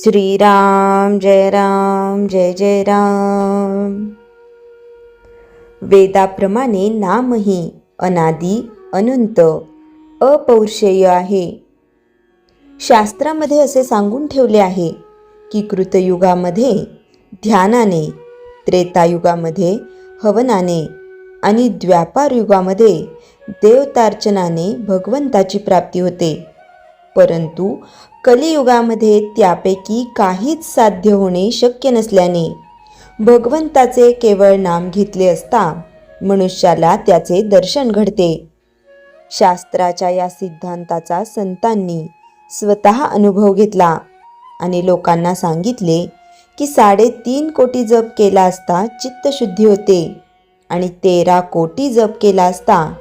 श्रीराम जय जय राम। वेदाप्रमाणे नामही अनादि अनंत अपौरुषेय आहे। शास्त्रामध्ये असे सांगून ठेवले आहे की कृतयुगामध्ये ध्यानाने, त्रेतायुगामध्ये हवनाने आणि द्वापार युगामध्ये देवतार्चनाने भगवंताची प्राप्ती होते। परंतु कलियुगामध्ये त्यापैकी काहीच साध्य होणे शक्य नसल्याने भगवंताचे केवळ नाम घेतले असता मनुष्याला त्याचे दर्शन घडते। शास्त्राच्या या सिद्धांताचा संतांनी स्वतः अनुभव घेतला आणि लोकांना सांगितले की 3.5 कोटी जप केला असता चित्तशुद्धी होते आणि 13 कोटी जप केला असता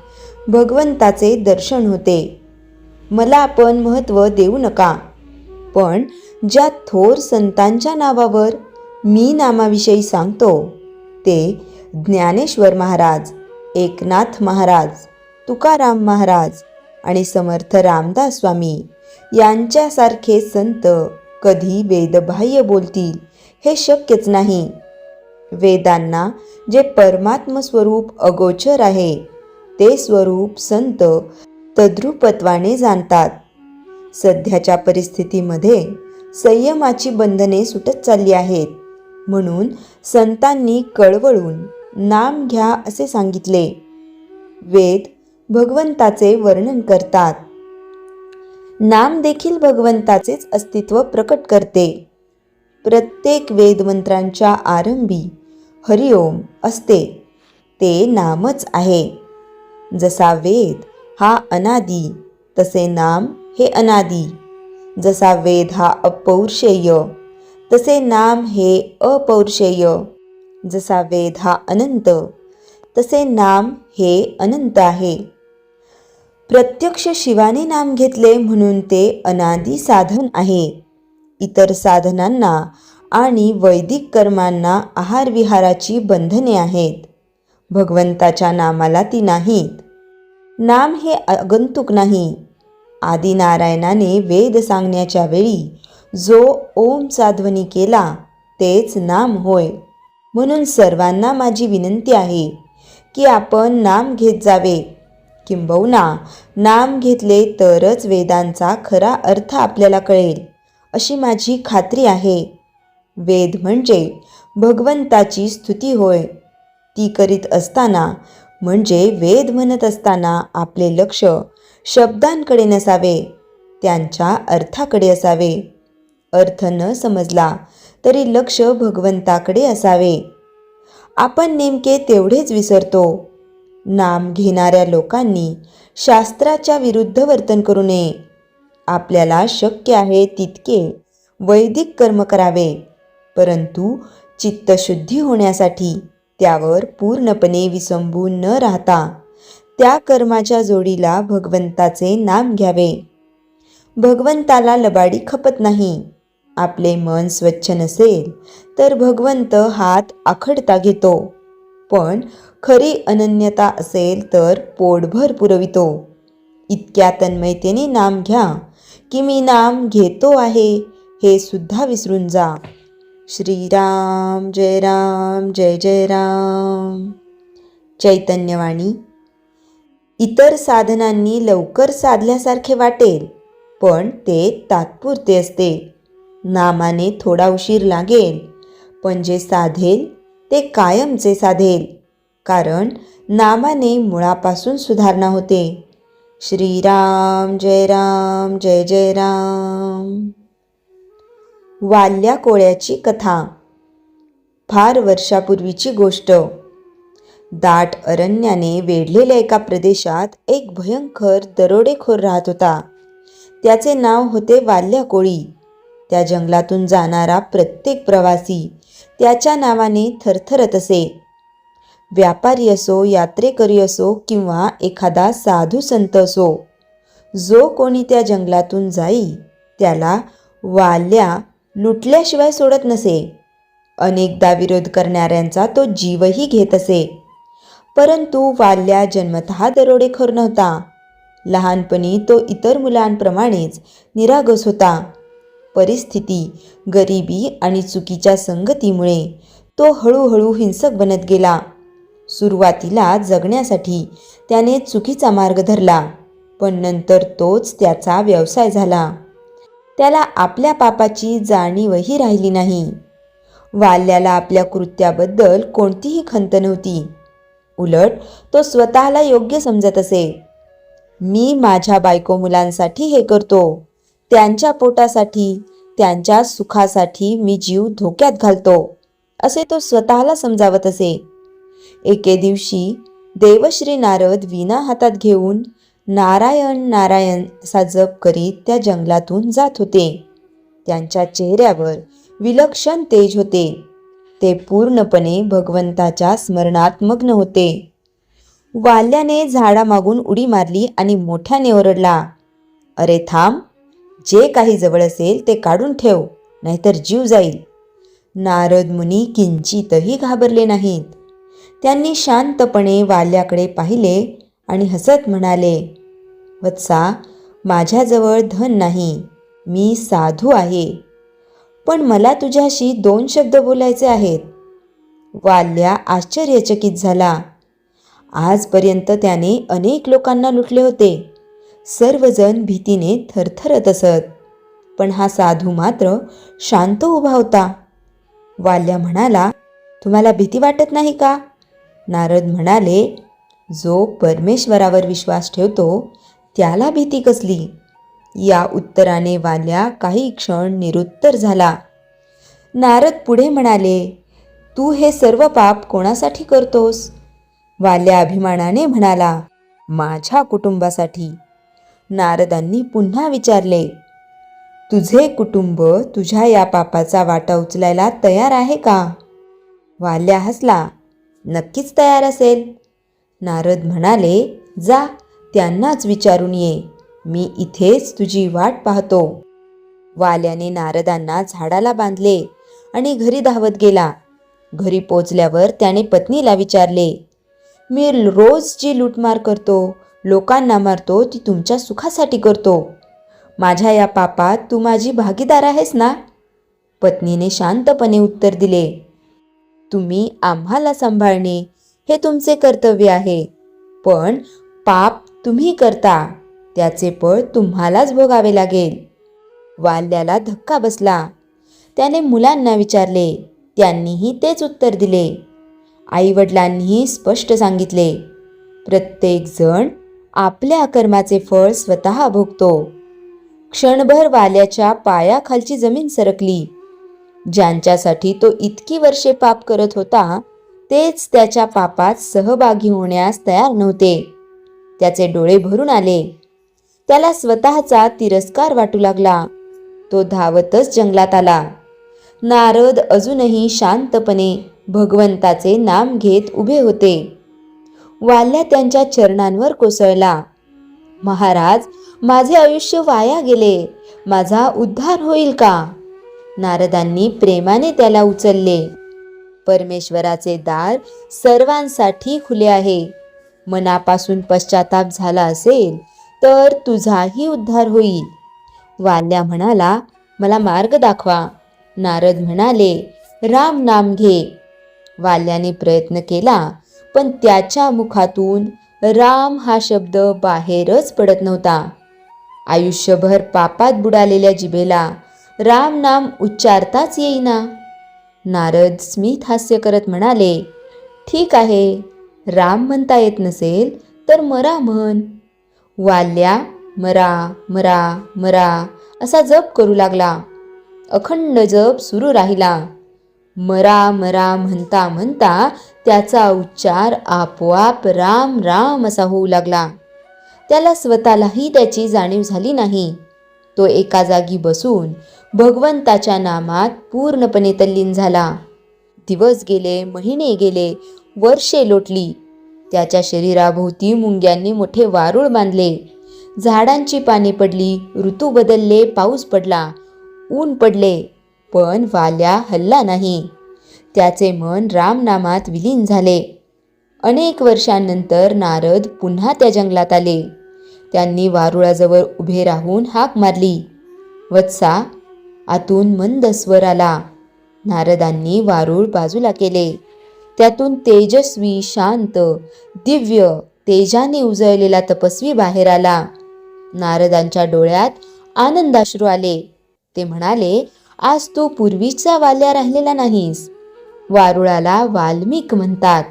भगवंताचे दर्शन होते। मला आपण महत्त्व देऊ नका, पण ज्या थोर संतांच्या नावावर मी नामाविषयी सांगतो ते ज्ञानेश्वर महाराज, एकनाथ महाराज, तुकाराम महाराज आणि समर्थ रामदास स्वामी यांच्यासारखे संत कधी वेदबाह्य बोलतील हे शक्यच नाही। वेदांना जे परमात्म स्वरूप अगोचर आहे ते स्वरूप संत तद्रूपत्वाने जाणतात। सध्याच्या परिस्थितीमध्ये संयमाची बंधने सुटत चालली आहेत, म्हणून संतांनी कळवळून नाम घ्या असे सांगितले। वेद भगवंताचे वर्णन करतात, नाम देखील भगवंताचेच अस्तित्व प्रकट करते। प्रत्येक वेदमंत्रांच्या आरंभी हरिओम असते, ते नामच आहे। जसा वेद हा अनादि तसे नाम हे अनादि, जसा वेद हा अपौरुषेय तसे नाम हे अपौरुषेय, जसा वेद हा अनंत तसे नाम हे अनंत आहे। प्रत्यक्ष शिवाने नाम घेतले म्हणून ते अनादि साधन आहे। इतर साधनांना आणि वैदिक कर्मांना आहार विहाराची बंधने आहेत, भगवंताच्या नामाला ती नाहीत। नाम हे आगंतुक नाही। आदिनारायणाने वेद सांगण्याच्या वेळी जो ओम ध्वनी केला तेच नाम होय। म्हणून सर्वांना माझी विनंती आहे की आपण नाम घेत जावे, किंबहुना नाम घेतले तरच वेदांचा खरा अर्थ आपल्याला कळेल अशी माझी खात्री आहे। वेद म्हणजे भगवंताची स्तुती होय। ती करीत असताना म्हणजे वेद म्हणत असताना आपले लक्ष शब्दांकडे नसावे, त्यांच्या अर्थाकडे असावे। अर्थ न समजला तरी लक्ष भगवंताकडे असावे। आपण नेमके तेवढेच विसरतो। नाम घेणाऱ्या लोकांनी शास्त्राच्या विरुद्ध वर्तन करू नये। आपल्याला शक्य आहे तितके वैदिक कर्म करावे, परंतु चित्तशुद्धी होण्यासाठी त्यावर पूर्णपणे विसंबून न राहता त्या कर्माच्या जोडीला भगवंताचे नाम घ्यावे। भगवंताला लबाडी खपत नाही। आपले मन स्वच्छ नसेल तर भगवंत हात आखडता घेतो, पण खरी अनन्यता असेल तर पोटभर पुरवितो। इतक्या तन्मयतेने नाम घ्या की मी नाम घेतो आहे हे सुद्धा विसरून जा। श्रीराम जय जय राम। चैतन्यवाणी। इतर साधनांनी लवकर साधल्यासारखे वाटेल, पण ते तात्पुरते असते। नामाने थोडा उशीर लागेल, पण जे साधेल ते कायमचे साधेल, कारण नामाने मुळापासून सुधारणा होते। श्रीराम जय जय राम। वाल्या कोळ्याची कथा। फार वर्षापूर्वीची गोष्ट। दाट अरण्याने वेढलेल्या एका प्रदेशात एक भयंकर दरोडेखोर राहत होता। त्याचे नाव होते वाल्या कोळी। त्या जंगलातून जाणारा प्रत्येक प्रवासी त्याच्या नावाने थरथरत असे। व्यापारी असो, यात्रेकरी असो किंवा एखादा साधू संत असो, जो कोणी त्या जंगलातून जाई त्याला वाल्या लुटल्याशिवाय सोडत नसे। अनेकदा विरोध करणाऱ्यांचा तो जीवही घेत असे। परंतु वाल्या जन्मतः दरोडेखोर नव्हता। लहानपणी तो इतर मुलांप्रमाणेच निरागस होता, परिस्थिती, गरिबी आणि चुकीच्या संगतीमुळे तो हळूहळू हिंसक बनत गेला. सुरुवातीला जगण्यासाठी त्याने चुकीचा मार्ग धरला, पण नंतर तोच त्याचा व्यवसाय झाला. त्याला आपल्या पापाची जाणीवही राहिली नाही. वाल्याला आपल्या कृत्याबद्दल कोणतीही खंत नव्हती. उलट तो स्वतःला योग्य समजत असे. मी माझ्या बायको मुलांसाठी हे करतो, त्यांच्या पोटासाठी, त्यांच्या सुखासाठी मी जीव धोक्यात घालतो, असे तो स्वतःला समजावत असे. एके दिवशी देवश्री नारद वीणा हातात घेऊन नारायण नारायण असा जप करीत त्या जंगलातून जात होते. त्यांच्या चेहऱ्यावर विलक्षण तेज होते. ते पूर्णपणे भगवंताच्या स्मरणात मग्न होते. वाल्याने झाडामागून उडी मारली आणि मोठ्याने ओरडला, "अरे थांब, जे काही जवळ असेल ते काढून ठेव, नाहीतर जीव जाईल." नारद मुनी किंचितही घाबरले नाहीत. त्यांनी शांतपणे वाल्याकडे पाहिले आणि हसत म्हणाले, "वत्सा, माझ्याजवळ धन नाही, मी साधू आहे, पण मला तुझ्याशी 2 शब्द बोलायचे आहेत." वाल्या आश्चर्यचकित झाला. आजपर्यंत त्याने अनेक लोकांना लुटले होते. सर्वजण भीतीने थरथरत असत, पण हा साधू मात्र शांत उभा होता. वाल्या म्हणाला, "तुम्हाला भीती वाटत नाही का?" नारद म्हणाले, "जो परमेश्वरावर विश्वास ठेवतो त्याला भीती कसली?" या उत्तराने वाल्या काही क्षण निरुत्तर झाला. नारद पुढे म्हणाले, "तू हे सर्व पाप कोणासाठी करतोस?" वाल्या अभिमानाने म्हणाला, "माझ्या कुटुंबासाठी." नारदांनी पुन्हा विचारले, "तुझे कुटुंब तुझ्या या पापाचा वाटा उचलायला तयार आहे का?" वाल्या हसला, "नक्कीच तयार असेल." नारद म्हणाले, "जा, त्यांनाच विचारून ये. मी इथेच तुझी वाट पाहतो." वाल्याने नारदांना झाडाला बांधले आणि घरी धावत गेला. घरी पोचल्यावर त्याने पत्नीला विचारले, "मी रोज जी लूटमार करतो, लोकांना मारतो, ती तुमच्या सुखासाठी करतो. माझ्या या पापात तू माझी भागीदार आहेस ना?" पत्नीने शांतपणे उत्तर दिले, "तुम्ही आम्हाला सांभाळणे हे तुमचे कर्तव्य आहे, पण पाप तुम्ही करता, त्याचे फळ तुम्हालाच भोगावे लागेल." वाल्याला धक्का बसला. त्याने मुलांना विचारले, त्यांनीही तेच उत्तर दिले. आईवडिलांनीही स्पष्ट सांगितले, प्रत्येक जण आपल्या कर्माचे फळ स्वतः भोगतो. क्षणभर वाल्याच्या पायाखालची जमीन सरकली. ज्यांच्यासाठी तो इतकी वर्षे पाप करत होता, तेच त्याच्या पापात सहभागी होण्यास तयार नव्हते. त्याचे डोळे भरून आले. त्याला स्वतःचा तिरस्कार वाटू लागला. तो धावतच जंगलात आला. नारद अजूनही शांतपणे भगवंताचे नाम घेत उभे होते. वाल्या त्यांच्या चरणांवर कोसळला, "महाराज, माझे आयुष्य वाया गेले, माझा उद्धार होईल का?" नारदांनी प्रेमाने त्याला उचलले. परमेश्वराचे दार सर्वांसाठी खुले आहे. मनापासून पश्चाताप झाला असेल तर तुझाही उद्धार होईल. वाल्या म्हणाला, "मला मार्ग दाखवा." नारद म्हणाले, "राम नाम घे." वाल्याने प्रयत्न केला, पण त्याच्या मुखातून राम हा शब्द बाहेरच पडत नव्हता. आयुष्यभर पापात बुडालेल्या जिभेला राम नाम उच्चारताच येईना. नारद स्मित हास्य करत म्हणाले, "ठीक आहे, राम म्हणता येत नसेल तर मरा म्हण." वाल्या मरा मरा मरा असा जप करू लागला. अखंड जप सुरू राहिला. मरा मरा म्हणता म्हणता त्याचा उच्चार आपोआप राम राम असा होऊ लागला. त्याला स्वतःलाही त्याची जाणीव झाली नाही. तो एका जागी बसून भगवंताच्या नामात पूर्णपणे तल्लीन झाला. दिवस गेले, महिने गेले, वर्षे लोटली. त्याच्या शरीराभोवती मुंग्यांनी मोठे वारूळ बांधले. झाडांची पाने पडली, ऋतू बदलले, पाऊस पडला, ऊन पडले, पण वाल्या हलला नाही. त्याचे मन रामनामात विलीन झाले. अनेक वर्षांनंतर नारद पुन्हा त्या जंगलात आले. त्यांनी वारुळाजवळ उभे राहून हाक मारली, "वत्सा, आतून मंद स्वर आला. नारदांनी वारूळ बाजूला केले. त्यातून तेजस्वी, शांत, दिव्य तेजाने उजळलेला तपस्वी बाहेर आला. नारदांच्या डोळ्यात आनंदाश्रू आले. ते म्हणाले, आज तू पूर्वीचा वाल्या राहिलेला नाहीस. वारुळाला वाल्मिक म्हणतात.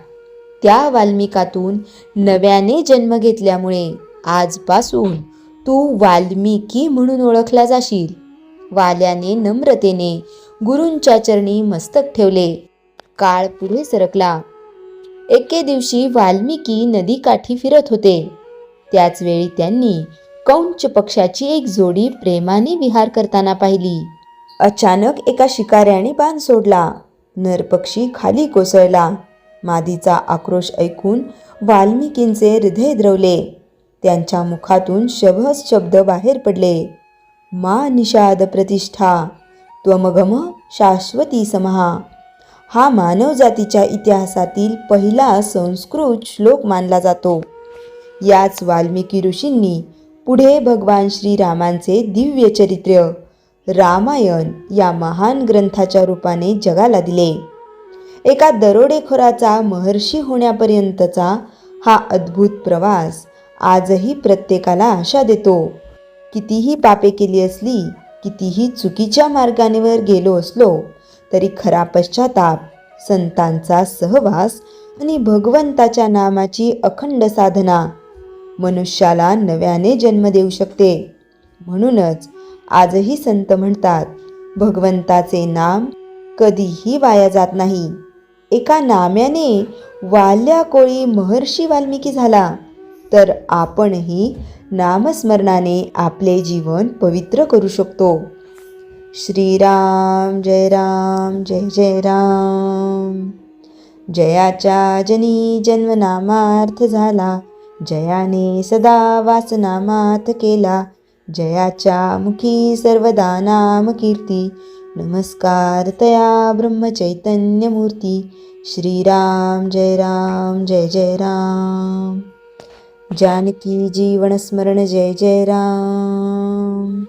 त्या वाल्मिकातून नव्याने जन्म घेतल्यामुळे आजपासून तू वाल्मिकी म्हणून ओळखला जाशील. वाल्याने नम्रतेने गुरूंच्या चरणी मस्तक ठेवले. काळ पुढे सरकला. एके दिवशी वाल्मिकी नदीकाठी फिरत होते. त्याच वेळी त्यांनी कौंच पक्षाची एक जोडी प्रेमाने विहार करताना पाहिली. अचानक एका शिकाऱ्याने बाण सोडला. नरपक्षी खाली कोसळला. मादीचा आक्रोश ऐकून वाल्मिकींचे हृदय द्रवले. त्यांच्या मुखातून शभस शब्द बाहेर पडले. मा निषाद प्रतिष्ठा त्वमगम शाश्वती समहा. हा मानव जातीच्या इतिहासातील पहिला संस्कृत श्लोक मानला जातो. याच वाल्मिकी ऋषींनी पुढे भगवान श्रीरामांचे दिव्य चरित्र रामायण या महान ग्रंथाच्या रूपाने जगाला दिले. एका दरोडेखोराचा महर्षी होण्यापर्यंतचा हा अद्भुत प्रवास आजही प्रत्येकाला आशा देतो. कितीही पापे केली असली, कितीही चुकीच्या मार्गावर गेलो असलो तरी खरा पश्चाताप, संतांचा सहवास आणि भगवंताच्या नामाची अखंड साधना मनुष्याला नव्याने जन्म देऊ शकते. म्हणूनच आजही संत म्हणतात, भगवंताचे नाम कधीही वाया जात नाही. एका नाम्याने वाल्या कोळी महर्षी वाल्मिकी झाला, तर आपणही नामस्मरणाने आपले जीवन पवित्र करू शकतो. श्रीराम जय राम जय जय राम. जयाच्या जनी जन्मनामार्थ झाला, जयाने सदा वासनामात केला. जयाच्या मुखी सर्वदा नाम कीर्ती, नमस्कार तया ब्रह्मचैतन्य मूर्ती. श्रीराम जय राम जय जय राम. जानकी जीवन स्मरण जय जय राम.